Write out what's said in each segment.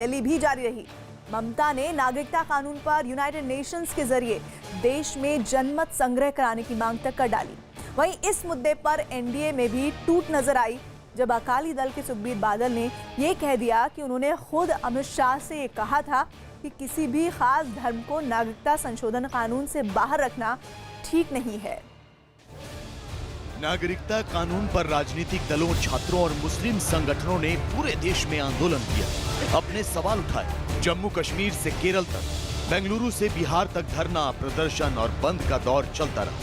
Rally भी जारी रही। ममता ने नागरिकता कानून पर यूनाइटेड नेशंस के जरिए देश में जनमत संग्रह कराने की मांग तक कर डाली। वहीं इस मुद्दे पर एनडीए में भी टूट नजर आई, जब अकाली दल के सुखबीर बादल ने यह कह दिया कि उन्होंने खुद अमित शाह से ये कहा था कि किसी भी खास धर्म को नागरिकता संशोधन कानून से बाहर रखना ठीक नहीं है। नागरिकता कानून पर राजनीतिक दलों, छात्रों और मुस्लिम संगठनों ने पूरे देश में आंदोलन किया, अपने सवाल उठाए। जम्मू कश्मीर से केरल तक, बेंगलुरु से बिहार तक धरना, प्रदर्शन और बंद का दौर चलता रहा।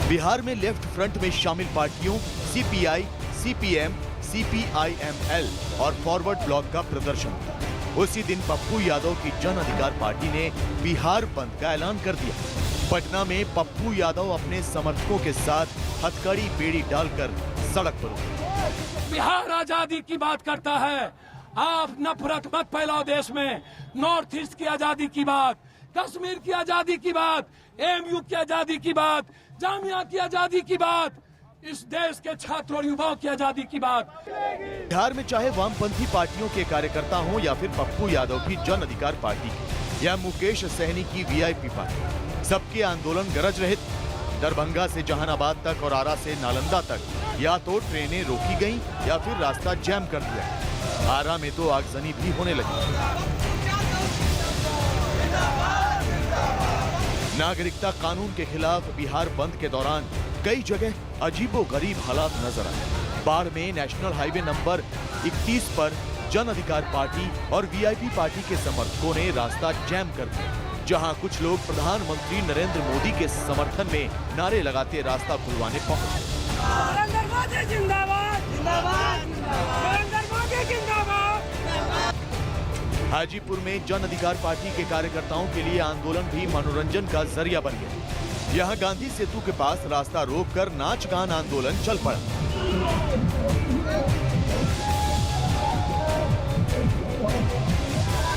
बिहार में लेफ्ट फ्रंट में शामिल पार्टियों सीपीआई, सीपीएम, सीपीआईएमएल और फॉरवर्ड ब्लॉक का प्रदर्शन हुआ। उसी दिन पप्पू यादव की जन अधिकार पार्टी ने बिहार बंद का ऐलान कर दिया। पटना में पप्पू यादव अपने समर्थकों के साथ हथकड़ी बेड़ी डालकर सड़क पर उतरे। बिहार आजादी की बात करता है, आप नफरत मत फैलाओ देश में। नॉर्थ ईस्ट की आजादी की बात, कश्मीर की आजादी की बात, एमयू की आजादी की बात, जामिया की आजादी की बात, इस देश के छात्रों और युवाओं की आजादी की बात। बिहार में चाहे वामपंथी पार्टियों के कार्यकर्ता हों या फिर पप्पू यादव की जन अधिकार पार्टी की या मुकेश सहनी की वीआईपी पार्टी, सबके आंदोलन गरज रहे थे। दरभंगा से जहानाबाद तक और आरा से नालंदा तक या तो ट्रेनें रोकी गईं या फिर रास्ता जैम कर दिया। आरा में तो आगजनी भी होने लगी। नागरिकता कानून के खिलाफ बिहार बंद के दौरान कई जगह अजीबोगरीब हालात नजर आए। बाढ़ में नेशनल हाईवे नंबर 31 पर जन अधिकार पार्टी और वीआईपी पार्टी के समर्थकों ने रास्ता जैम कर दिया, जहां कुछ लोग प्रधानमंत्री नरेंद्र मोदी के समर्थन में नारे लगाते रास्ता खुलवाने पहुंचे। नरेंद्र मोदी जिंदाबाद, जिंदाबाद, नरेंद्र मोदी जिंदाबाद। हाजीपुर में जन अधिकार पार्टी के कार्यकर्ताओं के लिए आंदोलन भी मनोरंजन का जरिया बन गया। यहां गांधी सेतु के पास रास्ता रोककर नाच गान आंदोलन चल पड़ा।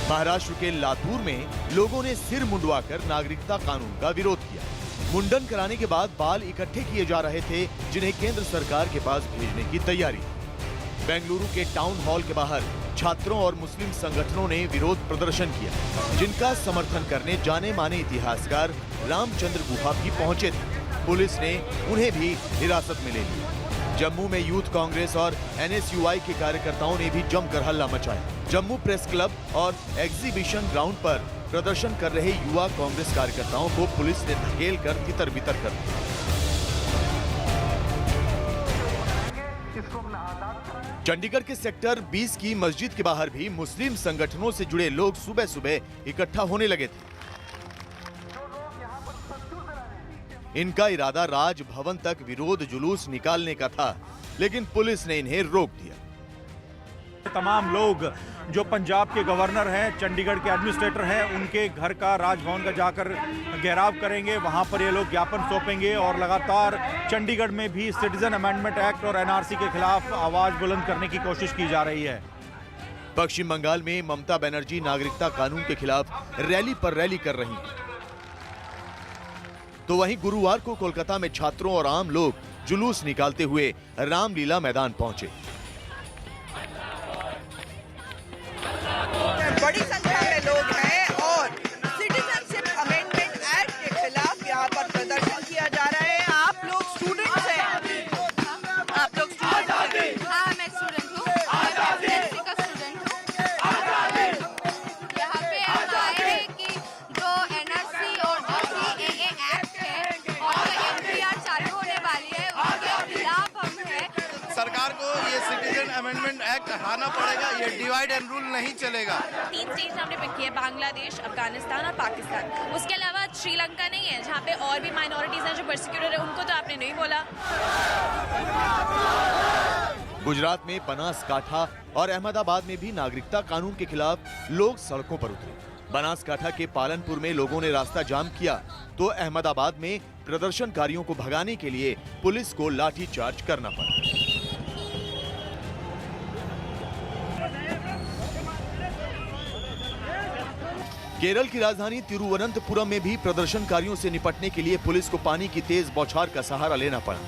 महाराष्ट्र के लातूर में लोगों ने सिर मुंडवाकर नागरिकता कानून का विरोध किया। मुंडन कराने के बाद बाल इकट्ठे किए जा रहे थे, जिन्हें केंद्र सरकार के पास भेजने की तैयारी थी। बेंगलुरु के टाउन हॉल के बाहर छात्रों और मुस्लिम संगठनों ने विरोध प्रदर्शन किया, जिनका समर्थन करने जाने माने इतिहासकार रामचंद्र गुफा भी पहुंचे थे। पुलिस ने उन्हें भी हिरासत में ले लिया। जम्मू में यूथ कांग्रेस और एनएसयूआई के कार्यकर्ताओं ने भी जमकर हल्ला मचाया। जम्मू प्रेस क्लब और एग्जीबिशन ग्राउंड पर प्रदर्शन कर रहे युवा कांग्रेस कार्यकर्ताओं को पुलिस ने धकेल कर तितर-बितर कर दिया। चंडीगढ़ के सेक्टर 20 की मस्जिद के बाहर भी मुस्लिम संगठनों से जुड़े लोग सुबह सुबह इकट्ठा होने लगे थे। इनका इरादा राजभवन तक विरोध जुलूस निकालने का था, लेकिन पुलिस ने इन्हें रोक दिया। तमाम लोग जो पंजाब के गवर्नर हैं, चंडीगढ़ के एडमिनिस्ट्रेटर हैं, उनके घर का, राजभवन का जाकर घेराव करेंगे। वहां पर ये लोग ज्ञापन सौंपेंगे और लगातार चंडीगढ़ में भी सिटीजन अमेंडमेंट एक्ट और एनआरसी के खिलाफ आवाज बुलंद करने की कोशिश की जा रही है। पश्चिम बंगाल में ममता बनर्जी नागरिकता कानून के खिलाफ रैली पर रैली कर रही हैं। तो वहीं गुरुवार को कोलकाता में छात्रों और आम लोग जुलूस निकालते हुए रामलीला मैदान पहुंचे। बड़ी संख्या में लोग हैं और सिटीजनशिप अमेंडमेंट एक्ट के खिलाफ यहाँ पर प्रदर्शन किया जा रहा है। आप लोग स्टूडेंट्स हैं, आप लोग स्टूडेंट हैं। हाँ, मैं स्टूडेंट हूँ, एमएससी का स्टूडेंट हूँ। यहाँ पे हम आए हैं कि जो एनआरसी और जो सीएए एक्ट है और एनपीआर चालू होने वाली है, उसके खिलाफ हम हैं। सरकार को ये सिटीजन अमेंडमेंट एक्ट हटाना पड़ेगा, ये डिवाइड एंड रूल नहीं चलेगा। 3 स्टेट्स हमने पिक किए, बांग्लादेश, अफगानिस्तान और पाकिस्तान। उसके अलावा श्रीलंका नहीं है, जहाँ पे और भी माइनॉरिटीज हैं जो परसिक्यूटेड है, उनको तो आपने नहीं बोला। गुजरात में बनासकाठा और अहमदाबाद में भी नागरिकता कानून के खिलाफ लोग सड़कों पर उतरे। बनासकाठा के पालनपुर में लोगों ने रास्ता जाम किया, तो अहमदाबाद में प्रदर्शनकारियों को भगाने के लिए पुलिस को लाठीचार्ज करना पड़ा। केरल की राजधानी तिरुवनंतपुरम में भी प्रदर्शनकारियों से निपटने के लिए पुलिस को पानी की तेज बौछार का सहारा लेना पड़ा।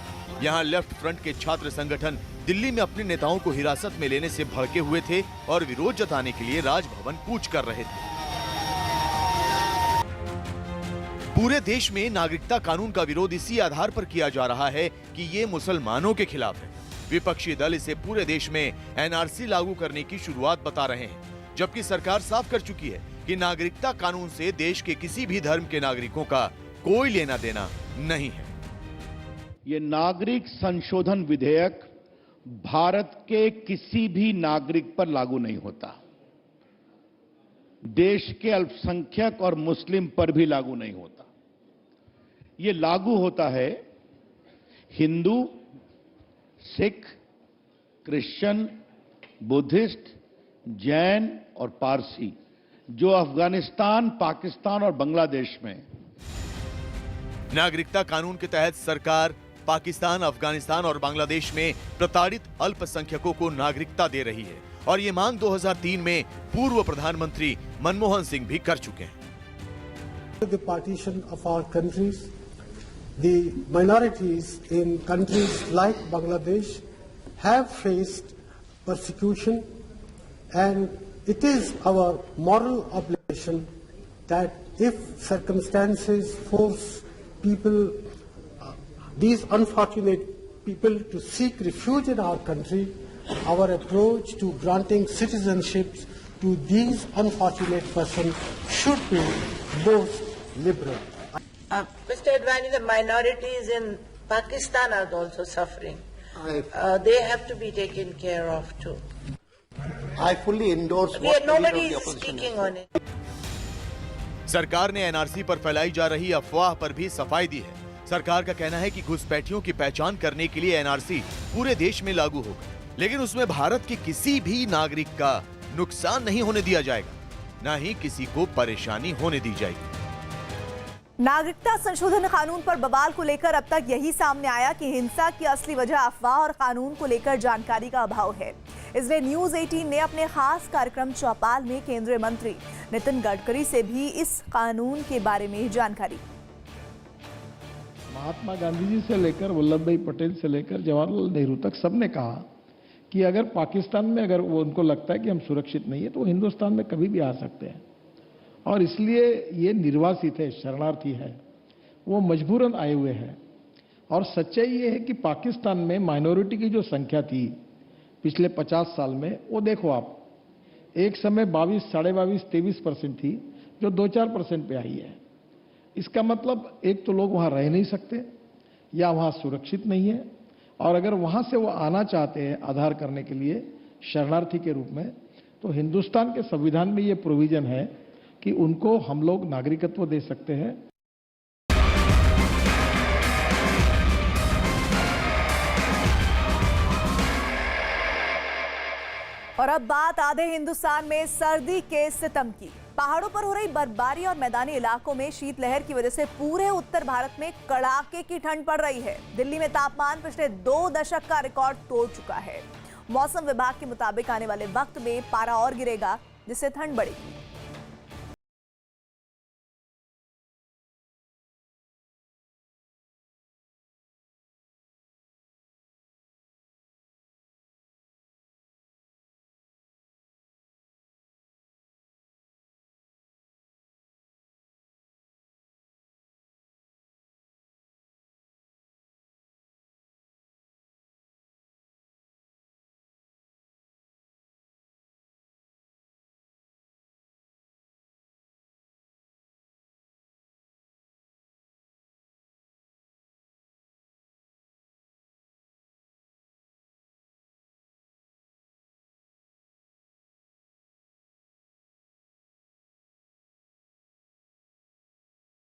यहाँ लेफ्ट फ्रंट के छात्र संगठन दिल्ली में अपने नेताओं को हिरासत में लेने से भड़के हुए थे और विरोध जताने के लिए राजभवन कूच कर रहे थे। पूरे देश में नागरिकता कानून का विरोध इसी आधार पर किया जा रहा है कि ये मुसलमानों के खिलाफ है। विपक्षी दल इसे पूरे देश में एनआरसी लागू करने की शुरुआत बता रहे हैं, जबकि सरकार साफ कर चुकी है कि नागरिकता कानून से देश के किसी भी धर्म के नागरिकों का कोई लेना देना नहीं है। ये नागरिक संशोधन विधेयक भारत के किसी भी नागरिक पर लागू नहीं होता। देश के अल्पसंख्यक और मुस्लिम पर भी लागू नहीं होता। ये लागू होता है हिंदू, सिख, क्रिश्चियन, बुद्धिस्ट, जैन और पारसी जो अफगानिस्तान, पाकिस्तान और बांग्लादेश में। नागरिकता कानून के तहत सरकार पाकिस्तान, अफगानिस्तान और बांग्लादेश में प्रताड़ित अल्पसंख्यकों को नागरिकता दे रही है और ये मांग 2003 में पूर्व प्रधानमंत्री मनमोहन सिंह भी कर चुके हैं। The partition of our countries, the minorities in countries like Bangladesh have faced persecution, and it is our moral obligation that if circumstances force people, these unfortunate people to seek refuge in our country, our approach to granting citizenships to these unfortunate persons should be most liberal. Mr. Advani, the minorities in Pakistan are also suffering. They have to be taken care of too. I fully endorse what nobody is speaking on it. सरकार ने NRC पर फैलाई जा रही अफवाह पर भी सफाई दी है। सरकार का कहना है कि घुसपैठियों की पहचान करने के लिए एनआरसी पूरे देश में लागू होगा, लेकिन उसमें भारत के किसी भी नागरिक का नुकसान नहीं होने दिया जाएगा, न ही किसी को परेशानी होने दी जाएगी। नागरिकता संशोधन कानून पर बवाल को लेकर अब तक यही सामने आया कि हिंसा की असली वजह अफवाह और कानून को लेकर जानकारी का अभाव है। इसलिए न्यूज 18 ने अपने खास कार्यक्रम चौपाल में केंद्रीय मंत्री नितिन गडकरी से भी इस कानून के बारे में जानकारी। महात्मा गांधी जी से लेकर वल्लभ भाई पटेल से लेकर जवाहरलाल नेहरू तक सबने कहा कि अगर पाकिस्तान में अगर वो उनको लगता है कि हम सुरक्षित नहीं है तो वो हिंदुस्तान में कभी भी आ सकते हैं, और इसलिए ये निर्वासित है, शरणार्थी है, वो मजबूरन आए हुए हैं। और सच्चाई ये है कि पाकिस्तान में माइनॉरिटी की जो संख्या थी पिछले 50 साल में, वो देखो आप, एक समय 22, 22.5, 23% थी जो 2-4% पे आई है। इसका मतलब एक तो लोग वहां रह नहीं सकते या वहां सुरक्षित नहीं है, और अगर वहां से वो आना चाहते हैं आधार करने के लिए शरणार्थी के रूप में, तो हिंदुस्तान के संविधान में ये प्रोविजन है कि उनको हम लोग नागरिकत्व दे सकते हैं। और अब बात आधे हिंदुस्तान में सर्दी के सितम की। पहाड़ों पर हो रही बर्फबारी और मैदानी इलाकों में शीतलहर की वजह से पूरे उत्तर भारत में कड़ाके की ठंड पड़ रही है। दिल्ली में तापमान पिछले 2 दशक का रिकॉर्ड तोड़ चुका है। मौसम विभाग के मुताबिक आने वाले वक्त में पारा और गिरेगा, जिससे ठंड बढ़ेगी।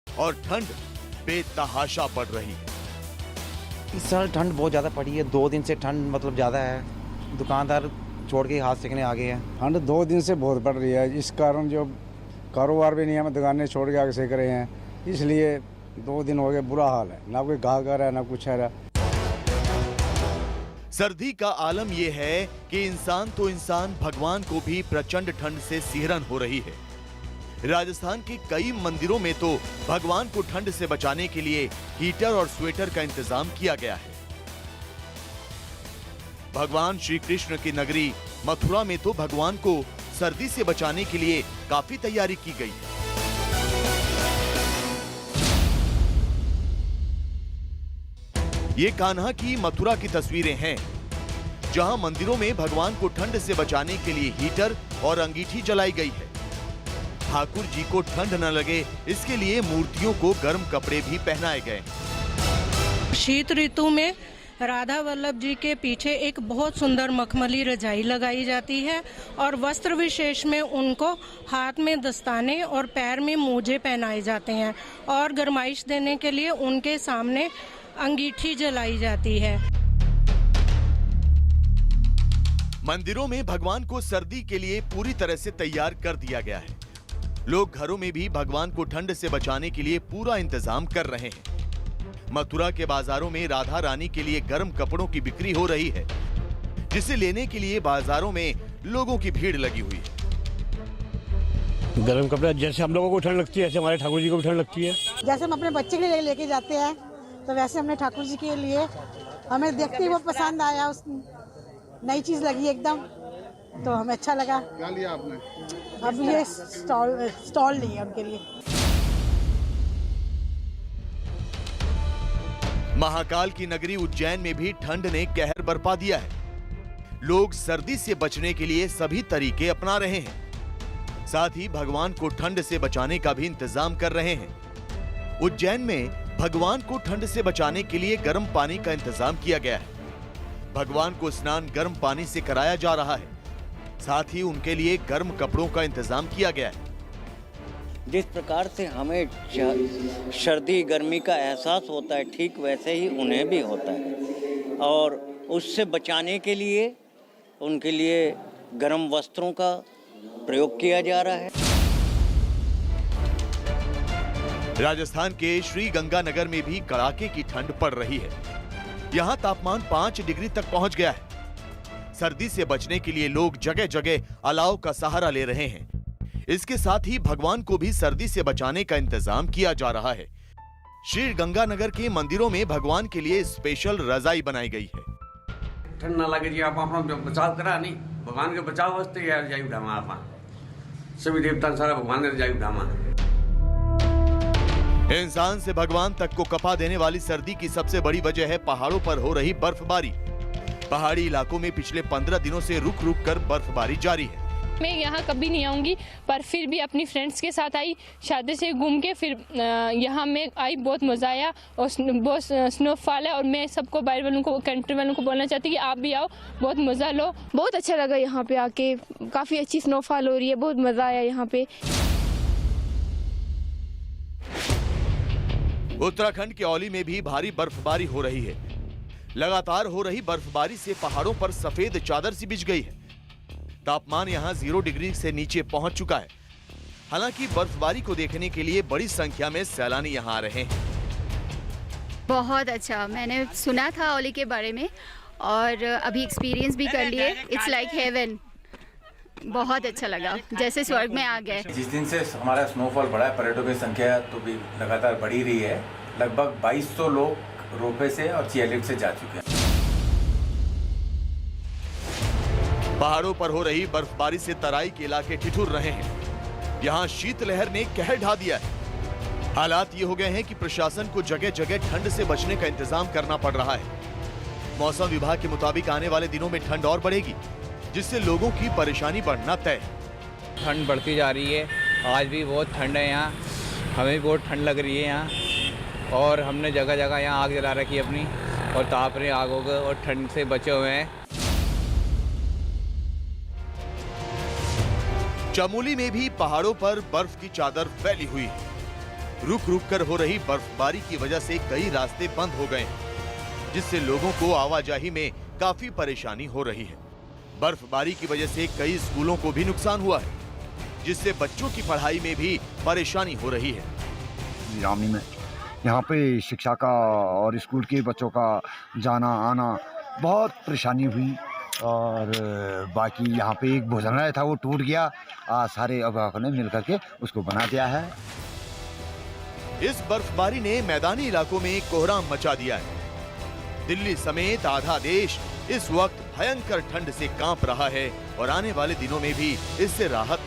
और ठंड बेतहाशा पड़ रही है। इस साल ठंड बहुत ज़्यादा पड़ी है। 2 दिन से ठंड मतलब ज़्यादा है, दुकानदार छोड़ के हाथ सेकने आ गए हैं। ठंड 2 दिन से बहुत पड़ रही है, इस कारण जो कारोबार भी नहीं है, दुकानें छोड़ के आगे सेक रहे हैं, इसलिए 2 दिन हो गए बुरा हाल है, ना कोई ग्राहक है ना कुछ है। सर्दी का आलम यह है कि इंसान तो इंसान, भगवान को भी प्रचंड ठंड से सिहरन हो रही है। राजस्थान के कई मंदिरों में तो भगवान को ठंड से बचाने के लिए हीटर और स्वेटर का इंतजाम किया गया है। भगवान श्री कृष्ण की नगरी मथुरा में तो भगवान को सर्दी से बचाने के लिए काफी तैयारी की गई। ये कान्हा की मथुरा की तस्वीरें हैं, जहां मंदिरों में भगवान को ठंड से बचाने के लिए हीटर और अंगीठी जलाई गई है। ठाकुर जी को ठंड न लगे इसके लिए मूर्तियों को गर्म कपड़े भी पहनाए गए। शीत ऋतु में राधा वल्लभ जी के पीछे एक बहुत सुंदर मखमली रजाई लगाई जाती है और वस्त्र विशेष में उनको हाथ में दस्ताने और पैर में मोजे पहनाए जाते हैं और गर्माइश देने के लिए उनके सामने अंगीठी जलाई जाती है। मंदिरों में भगवान को सर्दी के लिए पूरी तरह से तैयार कर दिया गया है। लोग घरों में भी भगवान को ठंड से बचाने के लिए पूरा इंतजाम कर रहे हैं। मथुरा के बाजारों में राधा रानी के लिए गर्म कपड़ों की बिक्री हो रही है, जिसे लेने के लिए बाजारों में लोगों की भीड़ लगी हुई है। गर्म कपड़े जैसे हम लोगों को ठंड लगती है, ऐसे हमारे ठाकुर जी को भी ठंड लगती है। जैसे हम अपने बच्चे के लिए लेके जाते हैं, तो वैसे हमने ठाकुर जी के लिए, हमें देखते ही वो पसंद आया, उस नई चीज लगी एकदम, तो हमें अच्छा लगा। क्या लिया आपने? अब ये स्टॉल नहीं है उनके लिए। महाकाल की नगरी उज्जैन में भी ठंड ने कहर बरपा दिया है। लोग सर्दी से बचने के लिए सभी तरीके अपना रहे हैं, साथ ही भगवान को ठंड से बचाने का भी इंतजाम कर रहे हैं। उज्जैन में भगवान को ठंड से बचाने के लिए गर्म पानी का इंतजाम किया गया है। भगवान को स्नान गर्म पानी से कराया जा रहा है, साथ ही उनके लिए गर्म कपड़ों का इंतजाम किया गया है। जिस प्रकार से हमें सर्दी गर्मी का एहसास होता है, ठीक वैसे ही उन्हें भी होता है, और उससे बचाने के लिए उनके लिए गर्म वस्त्रों का प्रयोग किया जा रहा है। राजस्थान के श्री गंगानगर में भी कड़ाके की ठंड पड़ रही है। यहाँ तापमान 5 डिग्री तक पहुंच गया है। सर्दी से बचने के लिए लोग जगह जगह अलाव का सहारा ले रहे हैं। इसके साथ ही भगवान को भी सर्दी से बचाने का इंतजाम किया जा रहा है। श्री गंगानगर के मंदिरों में भगवान के लिए स्पेशल रजाई बनाई गई है। ठंड ना लगे जी, आप अपना बचाव करा नहीं, भगवान के बचाव वास्ते यार रजाई उठावा, आप सभी देवता सारा भगवान ने रजाई उठावा। इंसान से भगवान तक को कपा देने वाली सर्दी की सबसे बड़ी वजह है पहाड़ों पर हो रही बर्फबारी। पहाड़ी इलाकों में पिछले 15 दिनों से रुक रुक कर बर्फबारी जारी है। मैं यहाँ कभी नहीं आऊँगी, पर फिर भी अपनी फ्रेंड्स के साथ आई, शादी से घूम के फिर यहाँ मैं आई, बहुत मज़ा आया और बहुत स्नोफॉल है। और मैं सबको बाहर वालों को, कंट्री वालों को बोलना चाहती हूँ कि आप भी आओ, बहुत मज़ा लो। बहुत अच्छा लगा यहाँ पे आके, काफ़ी अच्छी स्नोफॉल हो रही है, बहुत मज़ा आया यहाँ पे। उत्तराखंड के औली में भी भारी बर्फबारी हो रही है। लगातार हो रही बर्फबारी से पहाड़ों पर सफेद चादर सी बिछ गई है। तापमान यहां 0 डिग्री से नीचे पहुंच चुका है। हालांकि बर्फबारी को देखने के लिए बड़ी संख्या में सैलानी यहां आ रहे हैं। बहुत अच्छा, मैंने सुना था औली के बारे में और अभी एक्सपीरियंस भी कर लिए। इट्स लाइक हेवन, बहुत अच्छा लगा, जैसे स्वर्ग में आ गए। जिस दिन से हमारा स्नोफॉल बढ़ा है, पर्यटकों की संख्या तो भी लगातार बढ़ी रही है। लगभग 2200 लोग रोपवे से और चेयर लिफ्ट से जा चुके हैं। पहाड़ों पर हो रही बर्फबारी से तराई के इलाके ठिठुर रहे हैं। यहाँ शीतलहर ने कहर ढा दिया है। हालात ये हो गए हैं कि प्रशासन को जगह जगह ठंड से बचने का इंतजाम करना पड़ रहा है। मौसम विभाग के मुताबिक आने वाले दिनों में ठंड और बढ़ेगी, जिससे लोगों की परेशानी बढ़ना तय है। ठंड बढ़ती जा रही है, आज भी बहुत ठंड है यहाँ, हमें भी बहुत ठंड लग रही है यहाँ, और हमने जगह जगह यहाँ आग जला रखी है अपनी, और ताप रहे आगों को, और ठंड से बचे हुए हैं। चमोली में भी पहाड़ों पर बर्फ की चादर फैली हुई है। रुक रुक कर हो रही बर्फबारी की वजह से कई रास्ते बंद हो गए हैं, जिससे लोगों को आवाजाही में काफी परेशानी हो रही है। बर्फबारी की वजह से कई स्कूलों को भी नुकसान हुआ है, जिससे बच्चों की पढ़ाई में भी परेशानी हो रही है। जामनी में यहाँ पे शिक्षा का और स्कूल के बच्चों का जाना आना बहुत परेशानी हुई, और बाकी यहाँ पे एक भोजनालय था वो टूट गया। सारे अभिभावकों ने मिलकर के उसको बना दिया है। इस बर्फबारी ने मैदानी इलाकों में कोहराम मचा दिया है। दिल्ली समेत आधा देश इस वक्त भयंकर ठंड से कांप रहा है और आने वाले दिनों में भी इससे राहत नहीं